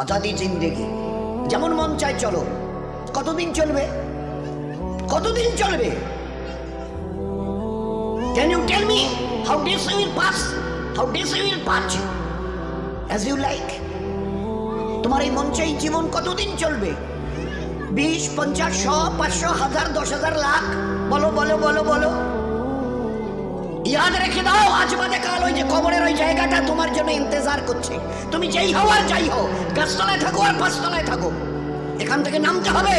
আজাদি জিন্দেগি, যেমন মন চায় চলো। কতদিন চলবে? কতদিন চলবে? Can you tell me how days you will pass? How days you will pass as you like? তোমার এই মন চাই জীবন কতদিন চলবে? 20, 50, 100, 500, 1000, 10,000, লাখ? বলো বলো বলো বলো। ইয়াদ রেখে দাও, আজ বাদে কাল ওই যে কবরের ওই জায়গাটা তোমার জন্য ইন্তজার করছে। তুমি যেই হও আর যাই হও, গাছতলায় থাকো আর পাঁচতলায় থাকো, এখান থেকে নামতে হবে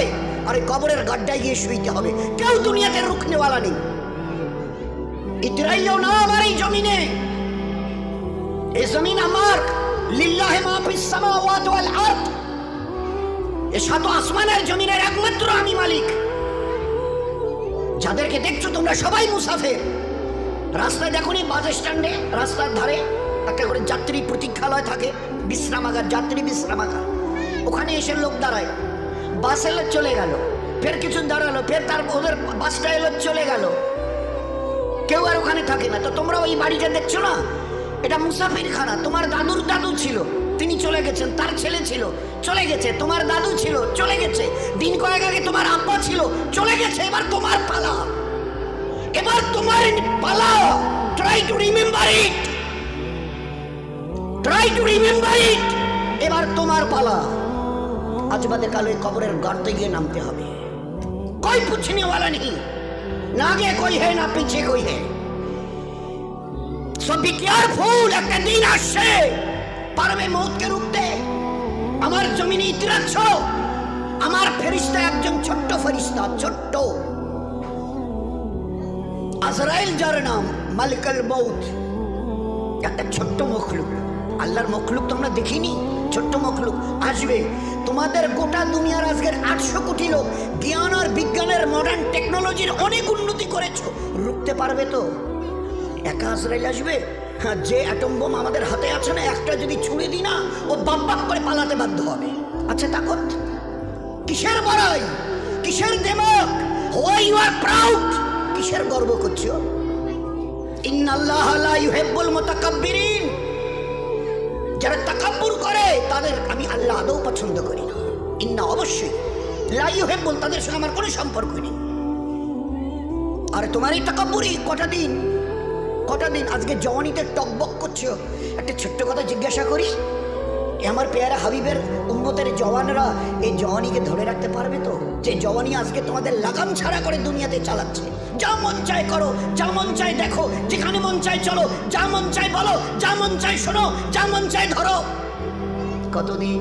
আর এই কবরের গাড্ডায় গিয়ে শুইতে হবে। কেউ দুনিয়াতে রুখনেওয়ালা নেই। ইতরাইও না আমার এই জমিনে। এই জমিন আমার। লিল্লাহি মা ফিস সামাওয়াতি ওয়াল আরদ। এই সাত আসমানের জমিনের একমাত্র আমি মালিক। যাদেরকে দেখছো তোমরা সবাই মুসাফির। রাস্তায় দেখোনি বাস স্ট্যান্ডে রাস্তার ধারে একটা করে যাত্রী প্রতীক্ষালয় থাকে, বিশ্রামাগার, যাত্রী বিশ্রামাগার। ওখানে এসে লোক দাঁড়ায়, বাস এলো চলে গেল, ফের কিছু দাঁড়ালো, ফের তার ওদের বাসটা এলো চলে গেল, কেউ আর ওখানে থাকে না। তো তোমরা ওই বাড়িটা দেখছো না, এটা মুসাফিরখানা। তোমার দাদুর দাদু ছিল, তিনি চলে গেছেন, তার ছেলে ছিল চলে গেছে, তোমার দাদু ছিল চলে গেছে, দিন কয়েক আগে তোমার আব্বা ছিল চলে গেছে। এবার তোমার পালা, এবার তোমার পালা। Try to remember it, try to remember it. এবার তোমার পালা। আজ বাদে কাল ওই কবরের গর্তে গিয়ে নামতে হবে। कोई पूछने वाला नहीं, ना आगे कोई है ना पीछे कोई है। So be careful, একটা দিন আসছে পারবে মৌতকে রুখতে। আমার জমিনে ইতিরাচ্ছ, আমার ফেরেশতা একজন ছোট্ট ফেরেশতা, ছোট্ট আজরাইল, যার নাম মালিকুল মউত। একটা ছোট্ট মখলুক, আল্লাহর মখলুক তো আমরা দেখিনি। ছোট্ট মখলুক আসবে। তোমাদের গোটা দুনিয়ার আজকের 800 কোটি লোক জ্ঞান আর বিজ্ঞানের মডার্ন টেকনোলজির অনেক উন্নতি করেছো, রুখতে পারবে তো? একা আজরাইল আসবে? হ্যাঁ, যে অ্যাটম বোম আমাদের হাতে আছে না, একটা যদি ছুঁড়ে দিই না, ও বাপ বাপ করে পালাতে বাধ্য হবে। আচ্ছা তাকত কিসের বড়াই, কিসের দেমক? Why you are proud? কিসের গর্ব করছো? ইন্নাল্লাহা লা ইউহিব্বুল মুতাকাব্বিরিন। যারা তাকাব্বুর করে তাদের আমি আল্লাহ আদৌ পছন্দ করি না। ইন্না, অবশ্যই, লা ইউহিব্বুল, তাদের সঙ্গে আমার কোনো সম্পর্ক নেই। আর তোমার এই তাকাব্বুরি কটা দিন, কটা দিন? আজকে জওয়ানিতে টকবক করছো। একটা ছোট্ট কথা জিজ্ঞাসা করি, আমার পেয়ারা হাবিবের উম্মতের জওয়ানরা এই জওয়ানিকে ধরে রাখতে পারবে তো? যে জওয়ানি আজকে তোমাদের লাগাম ছাড়া করে দুনিয়াতে চালাচ্ছে। যা মন চায় করো, যা মন চায় দেখো, যেখানে মন চায় চলো, যা মন চায় বলো, যা মন চায় শোনো, যা মন চায় ধরো। কতদিন?